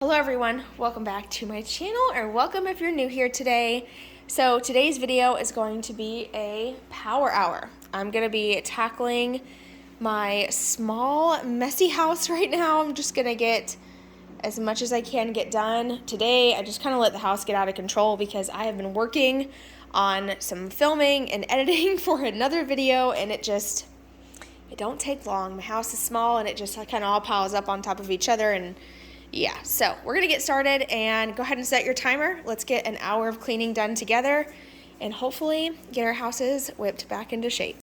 Hello everyone, welcome back to my channel, or welcome if you're new here today. So today's video is going to be a power hour. I'm going to be tackling my small messy house right now. I'm just going to get as much as I can get done. Today I just kind of let the house get out of control because I have been working on some filming and editing for another video, and it don't take long. My house is small and it just kind of all piles up on top of each other, and yeah, so we're gonna get started and go ahead and set your timer. Let's get an hour of cleaning done together and hopefully get our houses whipped back into shape.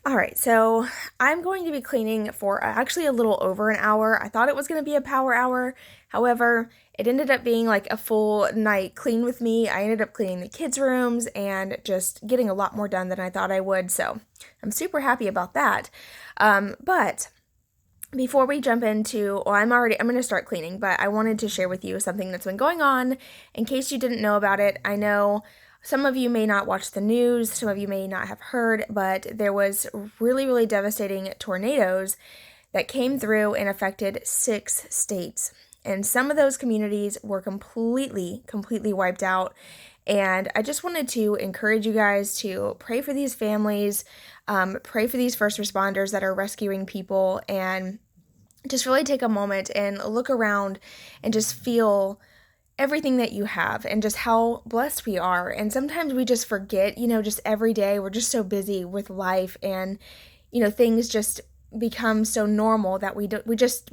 All right, so I'm going to be cleaning for actually a little over an hour. I thought it was gonna be a power hour. However, it ended up being like a full night clean with me. I ended up cleaning the kids' rooms and just getting a lot more done than I thought I would. So I'm super happy about that. But before we jump into, I'm going to start cleaning, but I wanted to share with you something that's been going on in case you didn't know about it. I know some of you may not watch the news, some of you may not have heard, but there was really, really devastating tornadoes that came through and affected 6 states. And some of those communities were completely wiped out. And I just wanted to encourage you guys to pray for these families, pray for these first responders that are rescuing people, and just really take a moment and look around and just feel everything that you have and just how blessed we are. And sometimes we just forget, just every day we're just so busy with life, and things just become so normal that we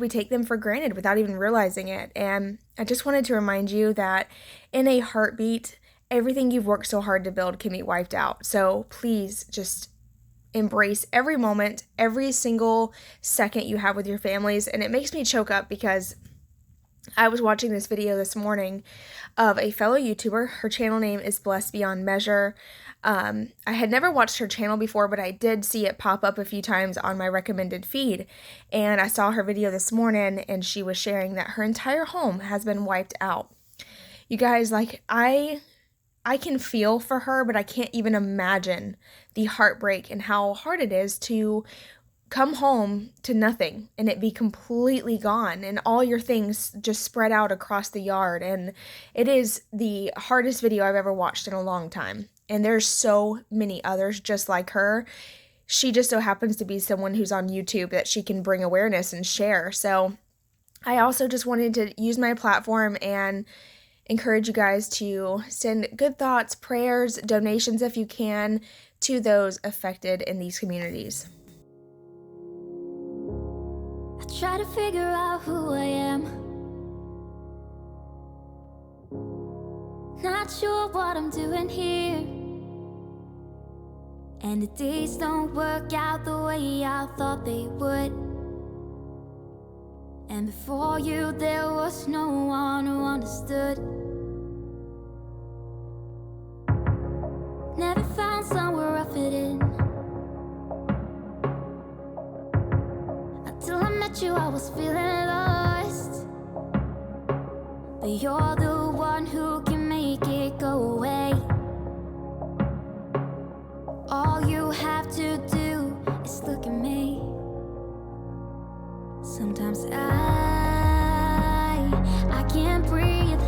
take them for granted without even realizing it. And I just wanted to remind you that in a heartbeat, everything you've worked so hard to build can be wiped out. So please just embrace every moment, every single second you have with your families. And it makes me choke up because I was watching this video this morning of a fellow YouTuber. Her channel name is Blessed Beyond Measure. I had never watched her channel before, but I did see it pop up a few times on my recommended feed. And I saw her video this morning, and she was sharing that her entire home has been wiped out. You guys, I can feel for her, but I can't even imagine the heartbreak and how hard it is to come home to nothing and it be completely gone and all your things just spread out across the yard. And it is the hardest video I've ever watched in a long time. And there's so many others just like her. She just so happens to be someone who's on YouTube that she can bring awareness and share. So I also just wanted to use my platform and encourage you guys to send good thoughts, prayers, donations if you can to those affected in these communities. I try to figure out who I am. Not sure what I'm doing here. And the days don't work out the way I thought they would. And before you, there was no one who understood. Never found somewhere I fit in. Until I met you, I was feeling lost. But you're the one who can make it go away. All you have to do is look at me. Sometimes I can't breathe,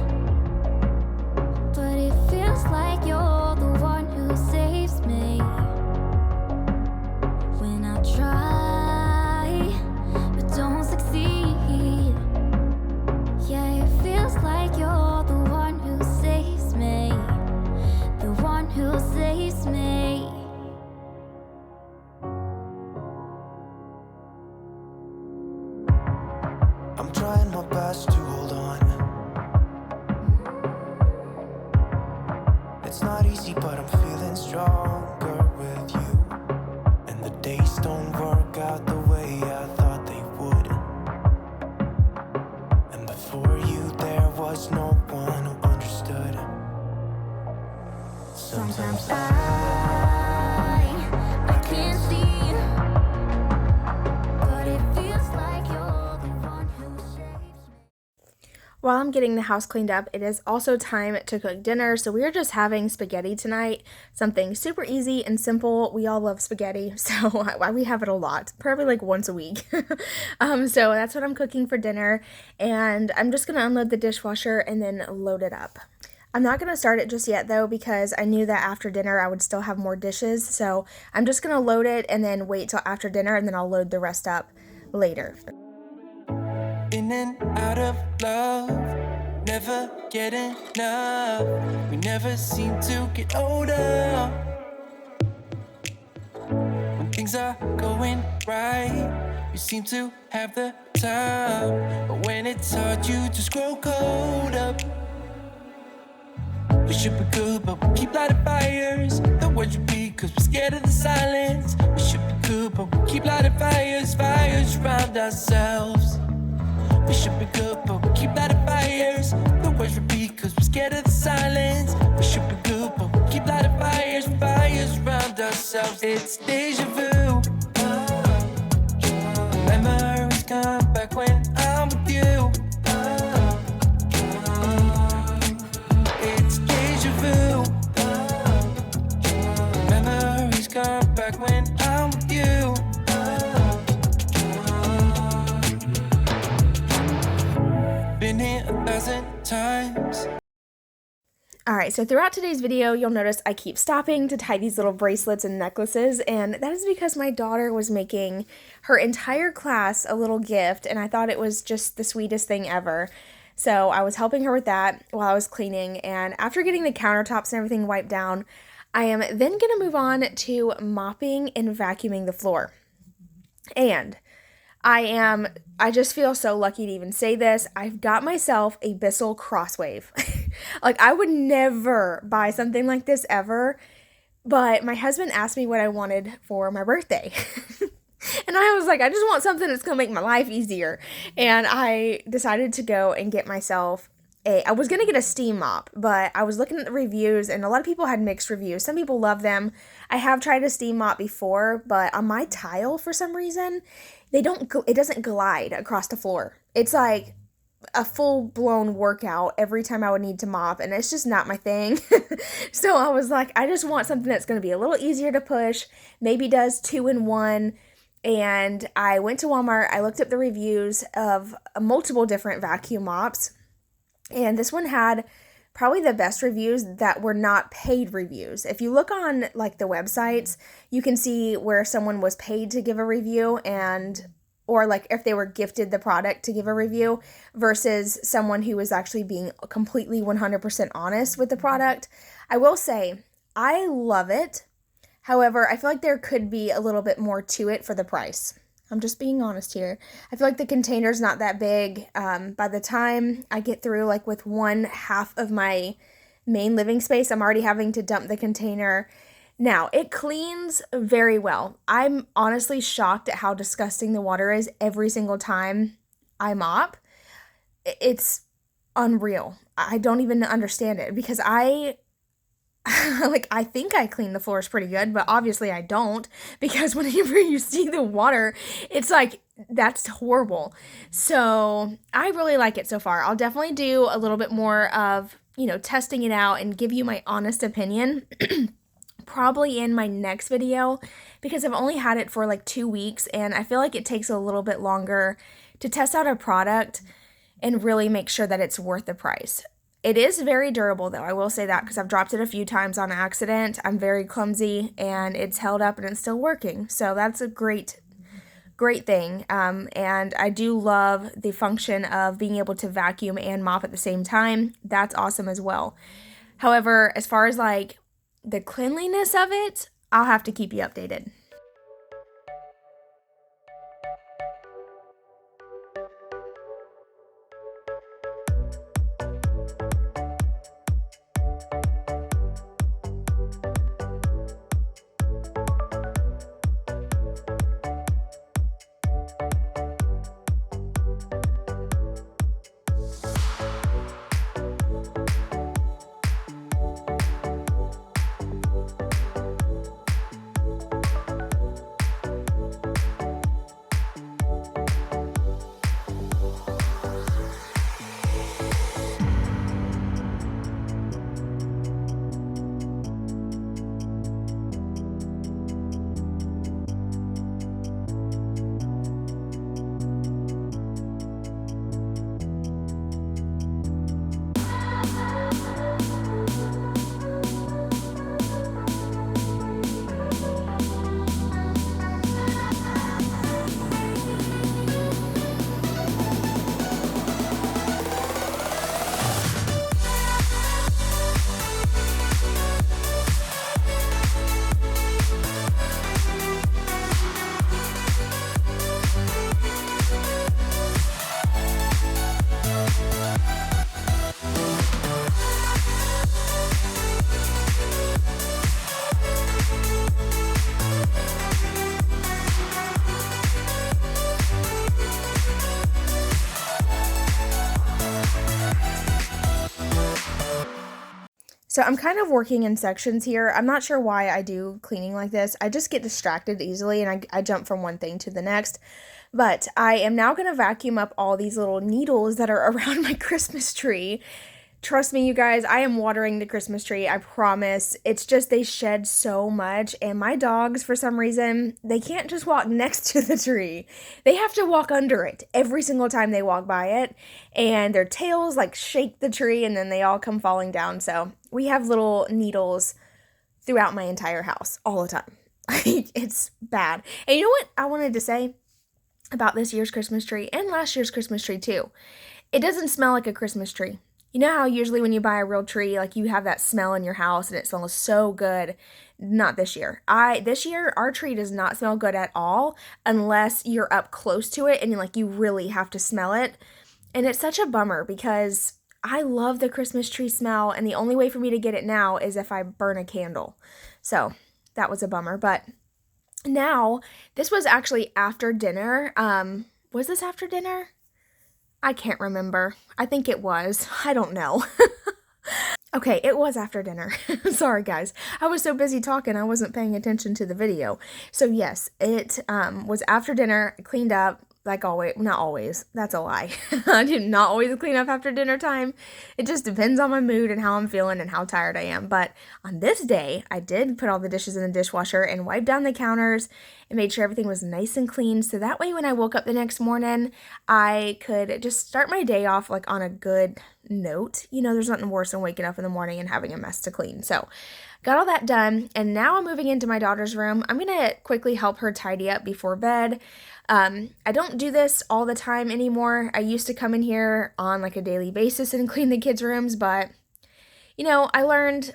but it feels like you're the one who saves me. When I try, but don't succeed. Yeah, it feels like you're the one who saves me. The one who saves me. I'm trying my best to hold on. It's not easy, but I'm feeling stronger with you. And the days don't work out the way I thought they would. And before you, there was no one who understood. Sometimes I can't see, but it feels like you're the one who saves me. While I'm getting the house cleaned up, it is also time to cook dinner. So we are just having spaghetti tonight, something super easy and simple. We all love spaghetti, so we have it a lot, probably like once a week. So that's what I'm cooking for dinner, and I'm just gonna unload the dishwasher and then load it up. I'm not going to start it just yet though, because I knew that after dinner I would still have more dishes, so I'm just going to load it and then wait till after dinner, and then I'll load the rest up later. In and out of love, never get enough. We never seem to get older. When things are going right, you seem to have the time. But when it's hard, you just grow colder. We should be good, but we keep lighting fires. The words repeat, cause we're scared of the silence. We should be good, but we keep lighting fires, fires around ourselves. We should be good, but we keep lighting fires. The words repeat, cause we're scared of the silence. We should be good, but we keep lighting fires, fires around ourselves. It's deja vu. Memories come back when I'm with you. It's deja vu. Memories come back when I'm with you. Been here 1,000 times. Alright, so throughout today's video, you'll notice I keep stopping to tie these little bracelets and necklaces, and that is because my daughter was making her entire class a little gift, and I thought it was just the sweetest thing ever. So I was helping her with that while I was cleaning, and after getting the countertops and everything wiped down, I am then going to move on to mopping and vacuuming the floor. And I just feel so lucky to even say this. I've got myself a Bissell Crosswave. Like, I would never buy something like this ever, but my husband asked me what I wanted for my birthday. And I was like, I just want something that's going to make my life easier. And I decided to go and get myself I was going to get a steam mop, but I was looking at the reviews, and a lot of people had mixed reviews. Some people love them. I have tried a steam mop before, but on my tile, for some reason, it doesn't glide across the floor. It's like a full-blown workout every time I would need to mop, and it's just not my thing. So I was like, I just want something that's going to be a little easier to push, maybe does 2-in-1. And I went to Walmart, I looked up the reviews of multiple different vacuum mops, and this one had probably the best reviews that were not paid reviews. If you look on like the websites, you can see where someone was paid to give a review, or like if they were gifted the product to give a review, versus someone who was actually being completely 100% honest with the product. I will say, I love it. However, I feel like there could be a little bit more to it for the price. I'm just being honest here. I feel like the container's not that big. By the time I get through like with 1/2 of my main living space, I'm already having to dump the container. Now, it cleans very well. I'm honestly shocked at how disgusting the water is every single time I mop. It's unreal. I don't even understand it, because I think I clean the floors pretty good, but obviously I don't, because whenever you see the water, it's like, that's horrible. So I really like it so far. I'll definitely do a little bit more of, testing it out and give you my honest opinion probably in my next video, because I've only had it for like 2 weeks, and I feel like it takes a little bit longer to test out a product and really make sure that it's worth the price. It is very durable, though. I will say that, because I've dropped it a few times on accident. I'm very clumsy, and it's held up and it's still working. So that's a great thing. And I do love the function of being able to vacuum and mop at the same time. That's awesome as well. However, as far as like the cleanliness of it, I'll have to keep you updated. So I'm kind of working in sections here. I'm not sure why I do cleaning like this. I just get distracted easily and I jump from one thing to the next. But I am now going to vacuum up all these little needles that are around my Christmas tree. Trust me, you guys, I am watering the Christmas tree, I promise. It's just they shed so much, and my dogs, for some reason, they can't just walk next to the tree. They have to walk under it every single time they walk by it, and their tails like shake the tree, and then they all come falling down. So we have little needles throughout my entire house all the time. It's bad. And you know what I wanted to say about this year's Christmas tree and last year's Christmas tree too? It doesn't smell like a Christmas tree. You know how usually when you buy a real tree, like you have that smell in your house and it smells so good? Not this year. This year, our tree does not smell good at all unless you're up close to it and you really have to smell it. And it's such a bummer because I love the Christmas tree smell, and the only way for me to get it now is if I burn a candle. So that was a bummer. But now, this was actually after dinner. Was this after dinner? I can't remember. I think it was. I don't know. Okay, it was after dinner. Sorry, guys. I was so busy talking, I wasn't paying attention to the video. So yes, it was after dinner. I cleaned up, like always. Not always. That's a lie. I do not always clean up after dinner time. It just depends on my mood and how I'm feeling and how tired I am. But on this day, I did put all the dishes in the dishwasher and wipe down the counters and made sure everything was nice and clean. So that way when I woke up the next morning, I could just start my day off like on a good note. You know, there's nothing worse than waking up in the morning and having a mess to clean. So got all that done, and now I'm moving into my daughter's room. I'm gonna quickly help her tidy up before bed. I don't do this all the time anymore. I used to come in here on like a daily basis and clean the kids' rooms, but you know, I learned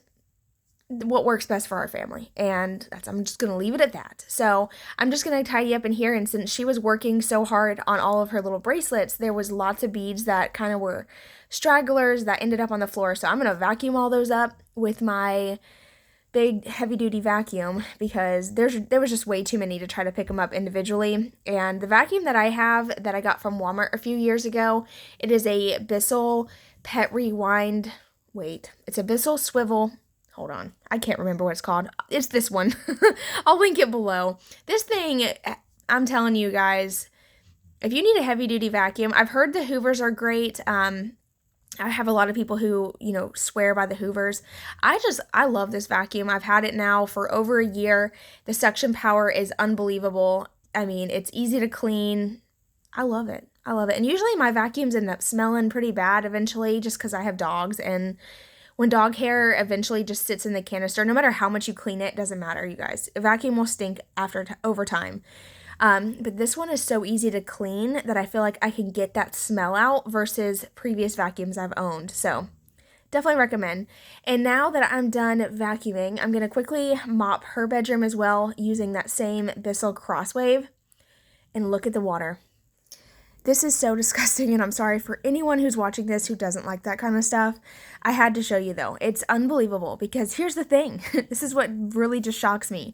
what works best for our family, and I'm just gonna leave it at that. So I'm just gonna tidy up in here, and since she was working so hard on all of her little bracelets, there was lots of beads that kind of were stragglers that ended up on the floor. So I'm gonna vacuum all those up with my big heavy-duty vacuum because there was just way too many to try to pick them up individually. And the vacuum that I have that I got from Walmart a few years ago, it is a Bissell Pet Rewind. Wait, it's a Bissell swivel. Hold on, I can't remember what it's called. It's this one. I'll link it below. This thing, I'm telling you guys, if you need a heavy-duty vacuum, I've heard the Hoovers are great. I have a lot of people who, you know, swear by the Hoovers. I love this vacuum. I've had it now for over a year. The suction power is unbelievable. I mean, it's easy to clean. I love it. I love it. And usually my vacuums end up smelling pretty bad eventually just because I have dogs. And when dog hair eventually just sits in the canister, no matter how much you clean it, doesn't matter, you guys. A vacuum will stink over time. But this one is so easy to clean that I feel like I can get that smell out versus previous vacuums I've owned. So definitely recommend. And now that I'm done vacuuming, I'm going to quickly mop her bedroom as well using that same Bissell Crosswave. And look at the water. This is so disgusting, and I'm sorry for anyone who's watching this who doesn't like that kind of stuff. I had to show you though. It's unbelievable because here's the thing. This is what really just shocks me.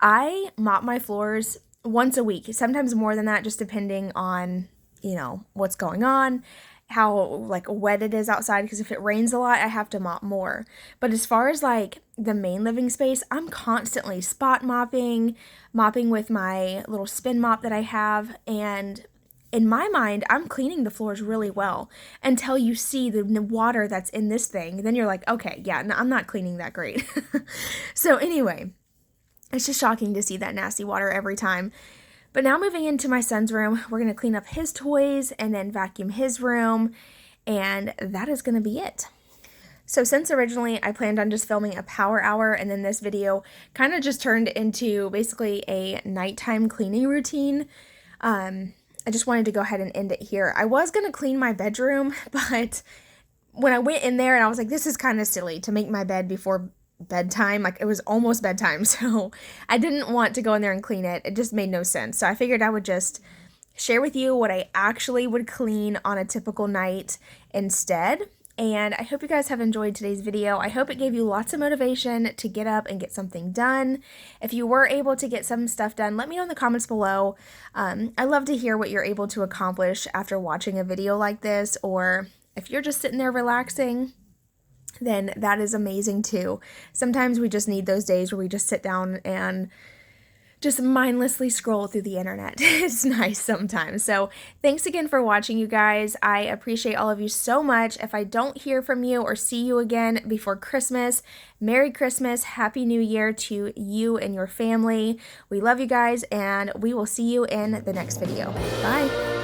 I mop my floors once a week, sometimes more than that, just depending on, you know, what's going on, how like wet it is outside, because if it rains a lot, I have to mop more. But as far as like the main living space, I'm constantly spot mopping with my little spin mop that I have, and in my mind, I'm cleaning the floors really well until you see the water that's in this thing. Then you're like, okay, yeah, no, I'm not cleaning that great. So anyway, it's just shocking to see that nasty water every time. But now moving into my son's room, we're going to clean up his toys and then vacuum his room, and that is going to be it. So since originally I planned on just filming a power hour, and then this video kind of just turned into basically a nighttime cleaning routine, I just wanted to go ahead and end it here. I was going to clean my bedroom, but when I went in there and I was like, this is kind of silly to make my bed before bedtime, like it was almost bedtime, so I didn't want to go in there and clean it. It just made no sense. So I figured I would just share with you what I actually would clean on a typical night instead. And I hope you guys have enjoyed today's video. I hope it gave you lots of motivation to get up and get something done. If you were able to get some stuff done, let me know in the comments below. I love to hear what you're able to accomplish after watching a video like this, or if you're just sitting there relaxing. then that is amazing too. Sometimes we just need those days where we just sit down and just mindlessly scroll through the internet. It's nice sometimes. So thanks again for watching, you guys. I appreciate all of you so much. If I don't hear from you or see you again before Christmas, Merry Christmas, Happy New Year to you and your family. We love you guys, and we will see you in the next video. Bye.